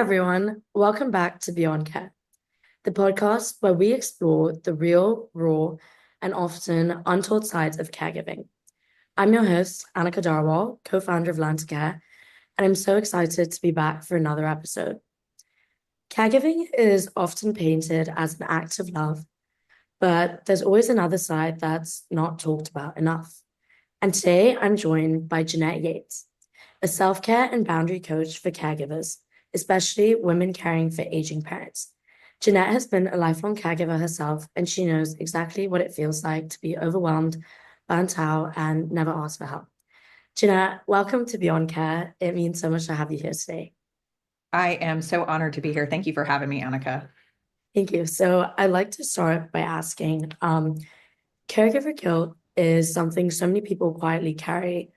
everyone. Welcome back to Beyond Care, the podcast where we explore the real, raw, and often untold sides of caregiving. I'm your host, Annika Dhariwal, co-founder of Land to Care, and I'm so excited to be back for another episode. Caregiving is often painted as an act of love, but there's always another side that's not talked about enough. And today I'm joined by Jeanette Yates, a self-care and boundary coach for caregivers, especially women caring for aging parents. Jeanette has been a lifelong caregiver herself, and she knows exactly what it feels like to be overwhelmed, burnt out, and never ask for help. Jeanette, welcome to Beyond Care. It means so much to have you here today. I am so honored to be here. Thank you for having me, Annika. Thank you. So I'd like to start by asking, caregiver guilt is something so many people quietly carry.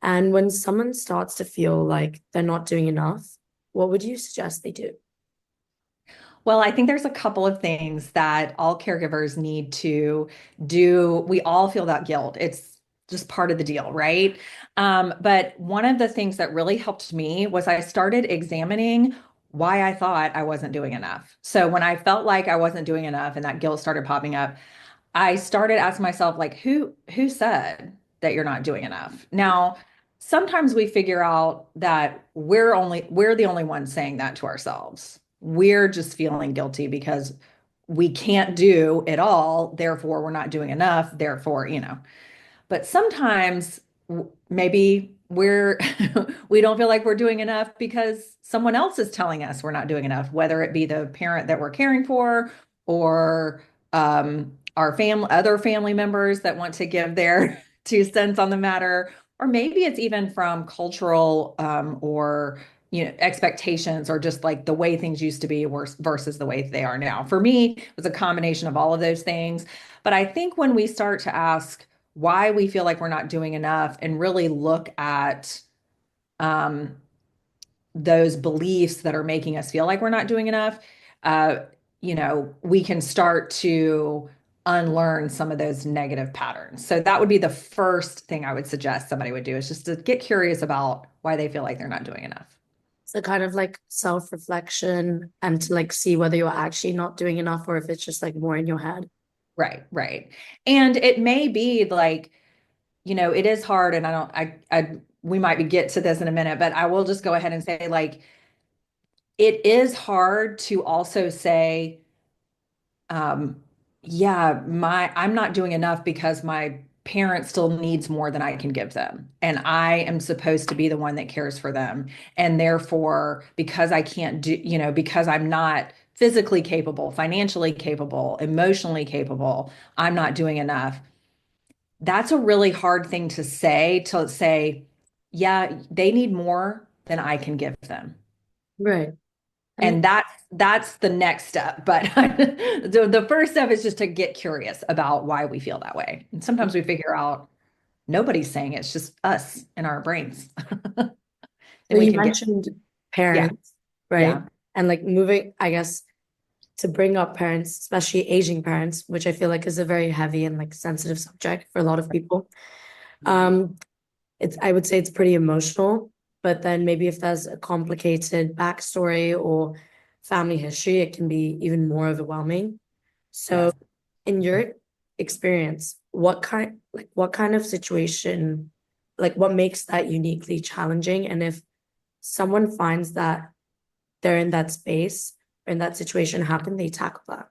And when someone starts to feel like they're not doing enough, what would you suggest they do? Well, I think there's a couple of things that all caregivers need to do. We all feel that guilt. It's just part of the deal, right? But one of the things that really helped me was I started examining why I thought I wasn't doing enough. So when I felt like I wasn't doing enough and that guilt started popping up, I started asking myself, like, who said that you're not doing enough? Now, sometimes we figure out that we're the only ones saying that to ourselves. We're just feeling guilty because we can't do it all, therefore we're not doing enough, therefore. But sometimes maybe we're we don't feel like we're doing enough because someone else is telling us we're not doing enough, whether it be the parent that we're caring for or our other family members that want to give their 2 cents on the matter, or maybe it's even from cultural or expectations or just like the way things used to be versus the way they are now. For me, it was a combination of all of those things. But I think when we start to ask why we feel like we're not doing enough and really look at um, those beliefs that are making us feel like we're not doing enough, uh, we can start to unlearn some of those negative patterns. So that would be the first thing I would suggest somebody would do is just to get curious about why they feel like they're not doing enough. So kind of like self-reflection and to like see whether you're actually not doing enough or if it's just like more in your head. Right, right. And it may be like, it is hard, and I don't, we might be get to this in a minute, but I will just go ahead and say, like, it is hard to also say, um, yeah, I'm not doing enough because my parent still needs more than I can give them. And I am supposed to be the one that cares for them. And therefore, because I can't do, because I'm not physically capable, financially capable, emotionally capable, I'm not doing enough. That's a really hard thing to say, yeah, they need more than I can give them. Right. And I, And that's the next step. But the first step is just to get curious about why we feel that way. And sometimes we figure out nobody's saying it, it's just us in our brains. so And we you can get, mentioned yeah, parents, right? yeah, And like moving, I guess, to bring up parents, especially aging parents, which I feel like is a very heavy and like sensitive subject for a lot of people. Um, I would say it's pretty emotional, but then maybe if there's a complicated backstory or family history, it can be even more overwhelming. So yes. in your experience, what kind of situation, like what makes that uniquely challenging? And if someone finds that they're in that space or in that situation, how can they tackle that?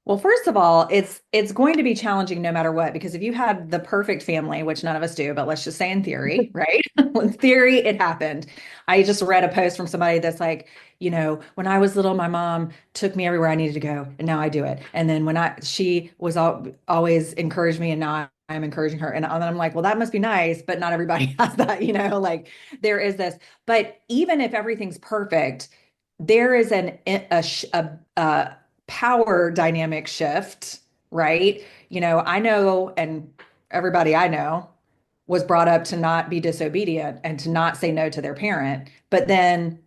Well, first of all, it's going to be challenging no matter what, because if you had the perfect family, which none of us do, but let's just say in theory, right? In theory, it happened. I just read a post from somebody that's like, when I was little, my mom took me everywhere I needed to go, and now I do it. And then she was always encouraged me, and now I'm encouraging her. And then I'm like, well, that must be nice, but not everybody has that, like there is this. But even if everything's perfect, there is a power dynamic shift, right? I know, and everybody I know was brought up to not be disobedient and to not say no to their parent. But then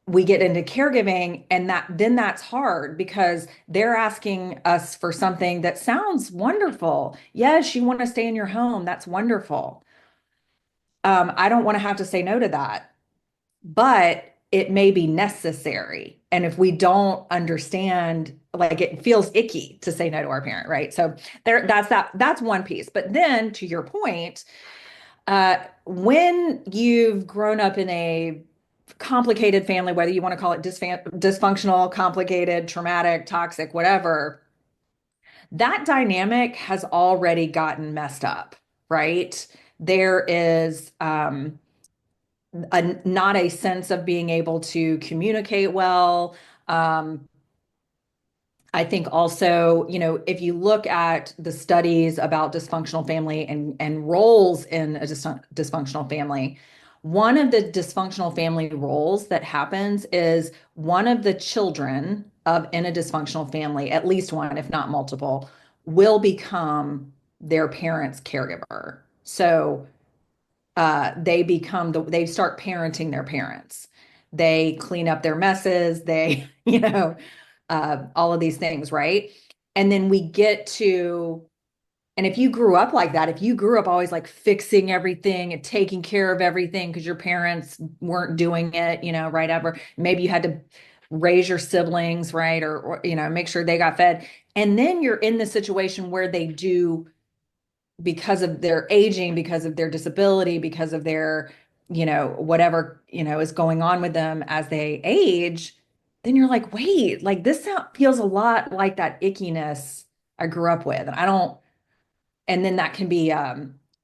we get into caregiving, and that's hard because they're asking us for something that sounds wonderful. Yes, you want to stay in your home. That's wonderful. I don't want to have to say no to that. But it may be necessary. And if we don't understand, like it feels icky to say no to our parent, right? So that's one piece. But then to your point, when you've grown up in a complicated family, whether you want to call it dysfunctional, complicated, traumatic, toxic, whatever, that dynamic has already gotten messed up, right? There is not a sense of being able to communicate well. Um, I think also, if you look at the studies about dysfunctional family and roles in a dysfunctional family, one of the dysfunctional family roles that happens is one of the children of in a dysfunctional family, at least one, if not multiple, will become their parent's caregiver. So they start parenting their parents. They clean up their messes. They, all of these things, right? And then we get to, and if you grew up like that, if you grew up always like fixing everything and taking care of everything because your parents weren't doing it, right ever, maybe you had to raise your siblings, right? Or make sure they got fed. And then you're in the situation where they do because of their aging, because of their disability, because of their, whatever, is going on with them as they age, then you're like, wait, like this feels a lot like that ickiness I grew up with. And I don't, and then that can be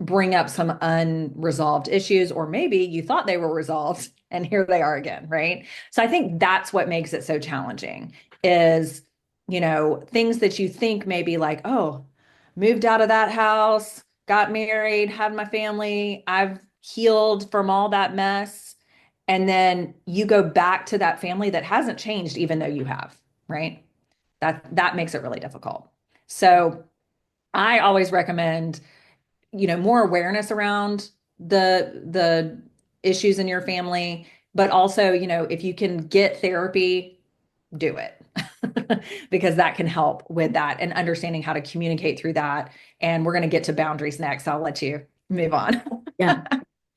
bring up some unresolved issues, or maybe you thought they were resolved and here they are again, right? So I think that's what makes it so challenging is, things that you think maybe like, oh, moved out of that house, got married, had my family, I've healed from all that mess. And then you go back to that family that hasn't changed, even though you have, right? That makes it really difficult. So I always recommend, more awareness around the issues in your family, but also, if you can get therapy, do it. Because that can help with that and understanding how to communicate through that. And we're going to get to boundaries next. I'll let you move on. Yeah.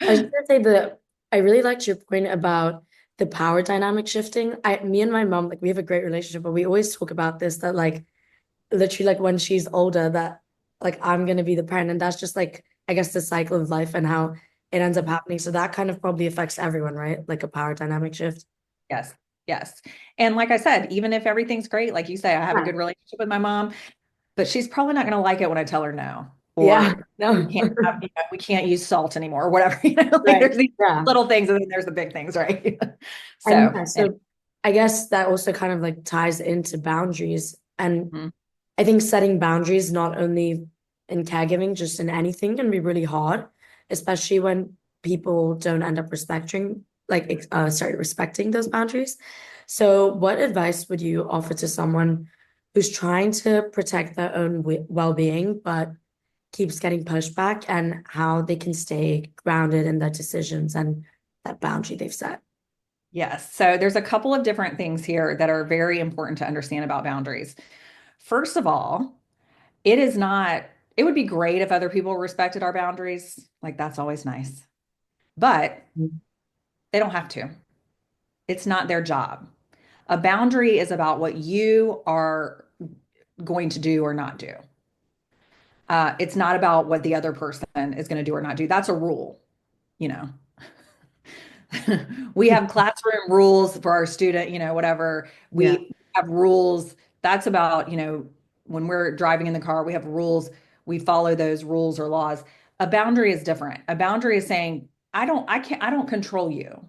I was gonna say that I really liked your point about the power dynamic shifting. Me and my mom, like we have a great relationship, but we always talk about this that like literally like when she's older that like I'm gonna be the parent and that's just like I guess the cycle of life and how it ends up happening. So that kind of probably affects everyone, right? Like a power dynamic shift. Yes. Yes. And like I said, even if everything's great, like you say, I have a Yeah. good relationship with my mom, but she's probably not going to like it when I tell her no, Yeah. or we No. can't have, we can't use salt anymore, or whatever. Like Right. there's these Yeah. little things, and then there's the big things, right? And So, yeah, and, so I guess that also kind of like ties into boundaries. And mhm. I think setting boundaries, not only in caregiving, just in anything, can be really hard, especially when people don't end up respecting those boundaries. So, what advice would you offer to someone who's trying to protect their own well-being, but keeps getting pushed back, and how they can stay grounded in their decisions and that boundary they've set? Yes. So there's a couple of different things here that are very important to understand about boundaries. First of all, it is not, it would be great if other people respected our boundaries. Like that's always nice, but they don't have to. It's not their job. A boundary is about what you are going to do or not do. It's not about what the other person is going to do or not do. That's a rule, you know. We have classroom rules for our student, whatever. Yeah. We have rules. That's about, when we're driving in the car, we have rules. We follow those rules or laws. A boundary is different. A boundary is saying, I don't control you,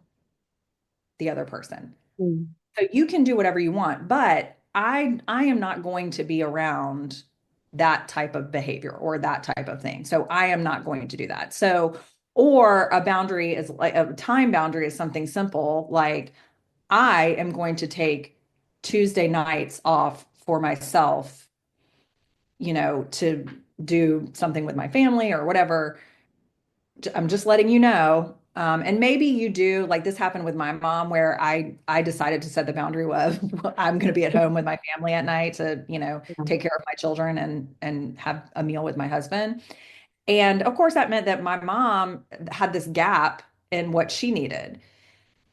the other person. Mm. So you can do whatever you want, but I am not going to be around that type of behavior or that type of thing. So I am not going to do that. So, or a boundary is like a time boundary is something simple, like I am going to take Tuesday nights off for myself, to do something with my family or whatever. I'm just letting you know. And maybe you do, like this happened with my mom, where I decided to set the boundary of I'm going to be at home with my family at night to, Yeah. take care of my children and have a meal with my husband. And of course, that meant that my mom had this gap in what she needed.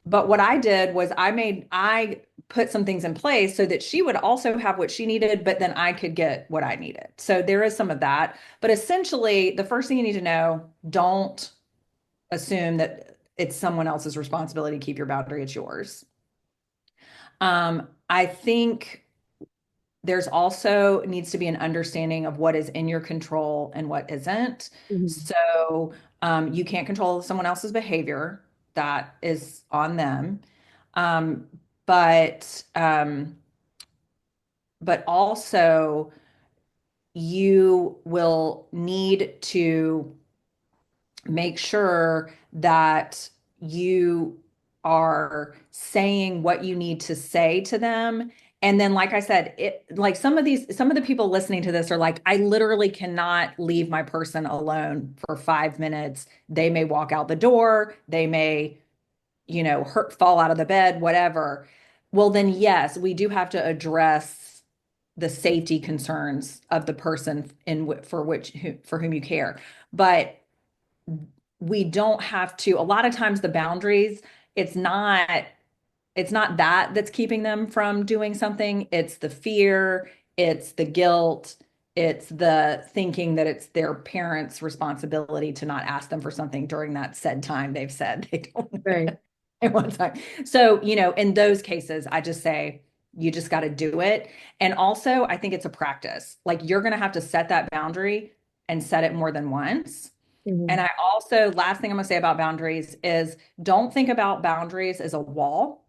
But what I did was I put some things in place so that she would also have what she needed, but then I could get what I needed. So there is some of that. But essentially, the first thing you need to know, don't assume that it's someone else's responsibility to keep your boundary, it's yours. I think there's also needs to be an understanding of what is in your control and what isn't. Mhm. So you can't control someone else's behavior. That is on them. Um, but but also you will need to make sure that you are saying what you need to say to them. And then, like I said, it like some of the people listening to this are like, I literally cannot leave my person alone for 5 minutes. They may walk out the door, they may, fall out of the bed, whatever. Well, then, yes, we do have to address the safety concerns of the person for whom you care. But we don't have to, a lot of times the boundaries, it's not it's not that that's keeping them from doing something. It's the fear, it's the guilt, it's the thinking that it's their parents' responsibility to not ask them for something during that said time they've said they don't Right. at one time. So, in those cases, I just say you just got to do it. And also, I think it's a practice. Like you're going to have to set that boundary and set it more than once. And Mhm. I also, last thing I'm going to say about boundaries is don't think about boundaries as a wall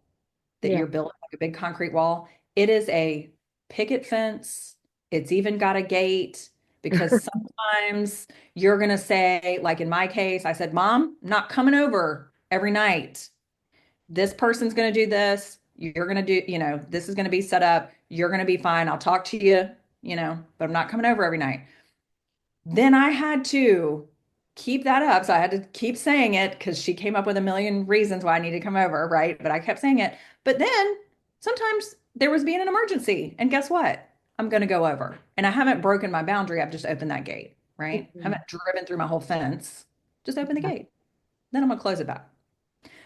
that Yeah. you're building, like a big concrete wall. It is a picket fence. It's even got a gate because sometimes you're going to say, like in my case, I said, Mom, I'm not coming over every night. This person's going to do this. You're going to do, this is going to be set up. You're going to be fine. I'll talk to you, but I'm not coming over every night. Then I had to keep that up. So I had to keep saying it because she came up with a million reasons why I needed to come over, right? But I kept saying it. But then sometimes there was being an emergency. And guess what? I'm going to go over. And I haven't broken my boundary. I've just opened that gate, right? I Mhm. haven't driven through my whole fence. Just open the gate. Then I'm going to close it back.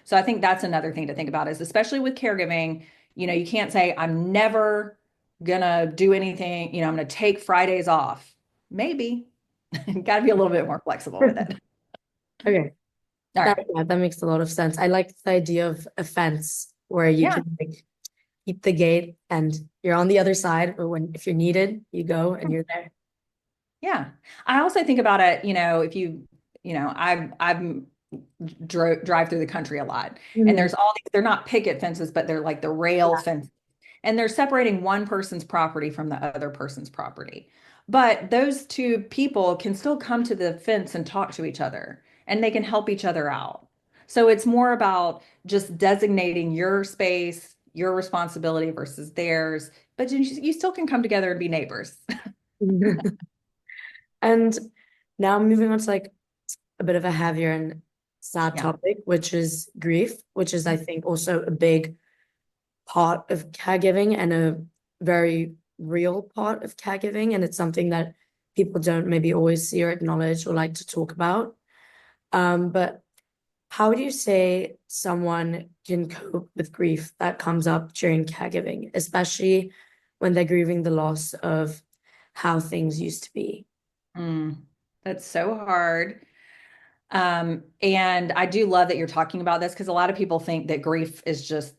So I think that's another thing to think about is especially with caregiving, you can't say, I'm never gonna do anything, I'm gonna take Fridays off. Maybe. Got to be a little bit more flexible with it. Okay. All That, right. yeah, that makes a lot of sense. I like the idea of a fence where you Yeah. can like keep the gate and you're on the other side, but when if you're needed, you go and you're there. Yeah. I also think about it, if I've drive through the country a lot and Mhm. there's all these, they're not picket fences, but they're like the rail Yeah. fence and they're separating one person's property from the other person's property. But those two people can still come to the fence and talk to each other and they can help each other out. So it's more about just designating your space, your responsibility versus theirs, but you still can come together and be neighbors. And now moving on to like a bit of a heavier and sad Yeah. topic, which is grief, which is I think also a big part of caregiving and a very real part of caregiving. And it's something that people don't maybe always see or acknowledge or like to talk about. But how do you say someone can cope with grief that comes up during caregiving, especially when they're grieving the loss of how things used to be? Mm, that's so hard. And I do love that you're talking about this because a lot of people think that grief is just,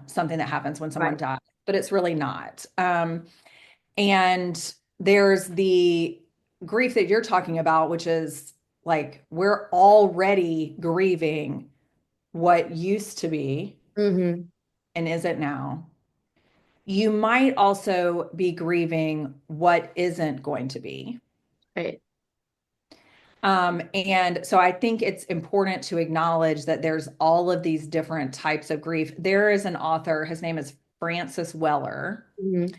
something that happens when someone Right. dies, but it's really not. And there's the grief that you're talking about, which is like we're already grieving what used to be Mm-hmm. and isn't now. You might also be grieving what isn't going to be. Right. And so I think it's important to acknowledge that there's all of these different types of grief. There is an author, his name is Francis Weller, Mm-hmm.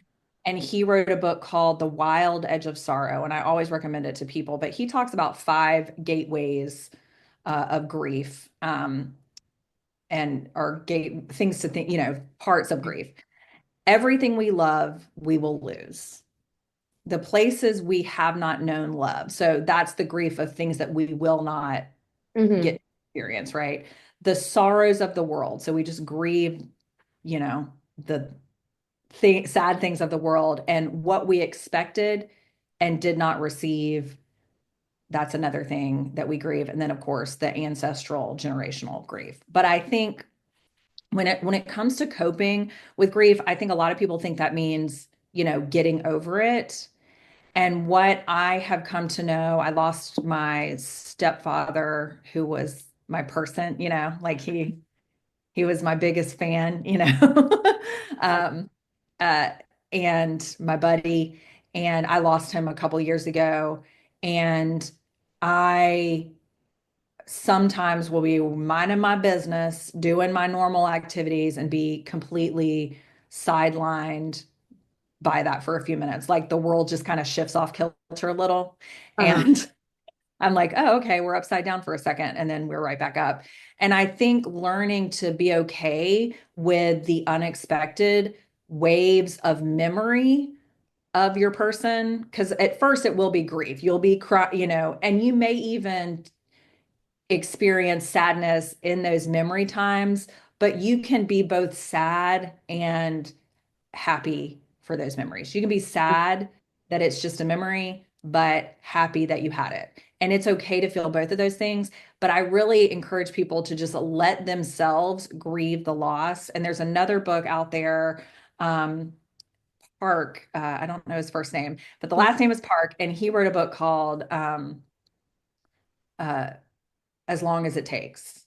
and he wrote a book called The Wild Edge of Sorrow. And I always recommend it to people, but he talks about five gateways of grief and or gate things to think, parts of grief. Everything we love, we will lose. The places we have not known love. So that's the grief of things that we will not Mm-hmm. get experience, right? the sorrows of the world. So we just grieve, you know, the sad things of the world and what we expected and did not receive. That's another thing that we grieve. And then, of course, the ancestral generational grief. But I think when it comes to coping with grief, I think a lot of people think that means, getting over it. And what I have come to know, I lost my stepfather, who was my person, like he was my biggest fan, um, uh, and my buddy, and I lost him a couple years ago. And I sometimes will be minding my business, doing my normal activities, and be completely sidelined by that for a few minutes. Like the world just kind of shifts off kilter a little. Uh-huh. And I'm like, oh, okay, we're upside down for a second. And then we're right back up. And I think learning to be okay with the unexpected waves of memory of your person, because at first it will be grief. You'll be and you may even experience sadness in those memory times, but you can be both sad and happy for those memories. You can be sad that it's just a memory, but happy that you had it. And it's okay to feel both of those things. But I really encourage people to just let themselves grieve the loss. And there's another book out there, Park. I don't know his first name, but the last name is Park. And he wrote a book called uh, As Long as It Takes.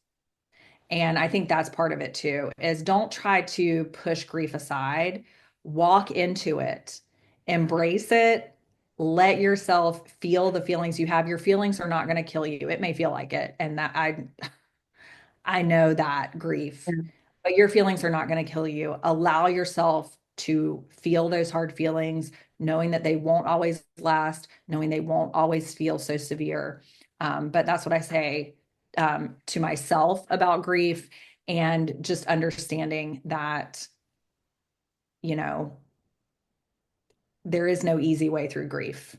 And I think that's part of it too, is don't try to push grief aside, walk into it, embrace it, let yourself feel the feelings you have. Your feelings are not going to kill you. It may feel like it. And that I know that grief, Yeah. but your feelings are not going to kill you. Allow yourself to feel those hard feelings, knowing that they won't always last, knowing they won't always feel so severe. But that's what I say to myself about grief, and just understanding that, you know, there is no easy way through grief.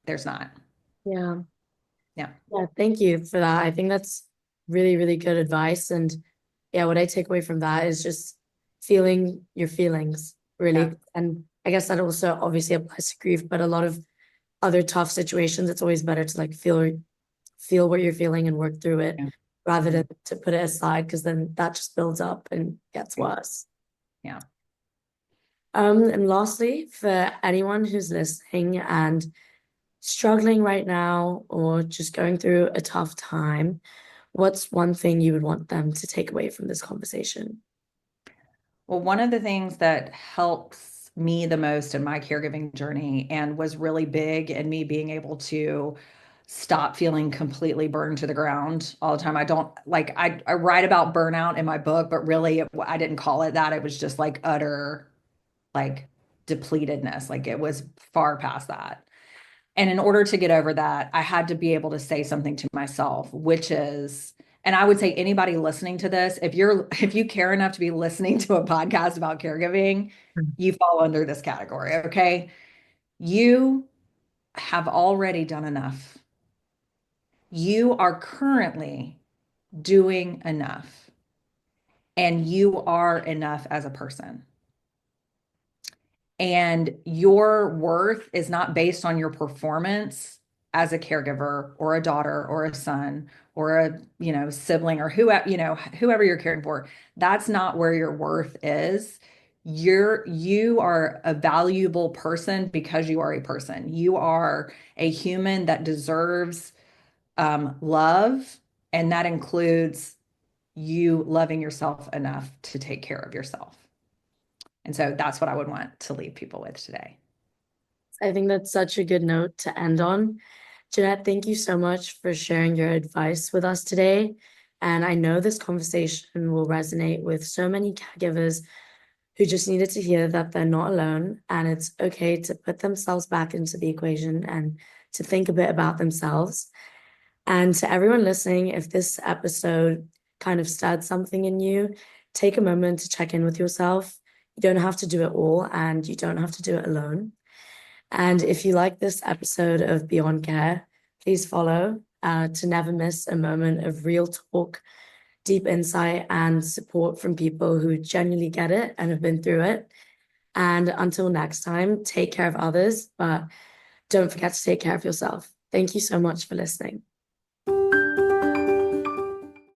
There's not. Yeah. Yeah. Yeah, thank you for that. I think that's really, really good advice. And yeah, what I take away from that is just feeling your feelings, Yeah. really. And I guess that also obviously applies to grief, but a lot of other tough situations, it's always better to like feel what you're feeling and work through it Yeah. rather Mhm. than to put it aside, because then that just builds up and gets worse. Yeah. And lastly, for anyone who's listening and struggling right now or just going through a tough time, what's one thing you would want them to take away from this conversation? Well, one of the things that helps me the most in my caregiving journey and was really big in me being able to stop feeling completely burned to the ground all the time. I don't like, I write about burnout in my book, but really I didn't call it that. It was just like utter, like depletedness. Like it was far past that. And in order to get over that, I had to be able to say something to myself, which is, and I would say anybody listening to this, if you care enough to be listening to a podcast about caregiving, you fall under this category, okay? You have already done enough. You are currently doing enough, and you are enough as a person. And your worth is not based on your performance as a caregiver or a daughter or a son or a, sibling or whoever you're caring for. That's not where your worth is. You are a valuable person because you are a person. You are a human that deserves love, and that includes you loving yourself enough to take care of yourself. And so that's what I would want to leave people with today. I think that's such a good note to end on. Jeanette, thank you so much for sharing your advice with us today. And I know this conversation will resonate with so many caregivers who just needed to hear that they're not alone and it's okay to put themselves back into the equation and to think a bit about themselves. And to everyone listening, if this episode kind of stirred something in you, take a moment to check in with yourself. You don't have to do it all and you don't have to do it alone. And if you like this episode of Beyond Care, please follow to never miss a moment of real talk, deep insight and support from people who genuinely get it and have been through it. And until next time, take care of others, but don't forget to take care of yourself. Thank you so much for listening.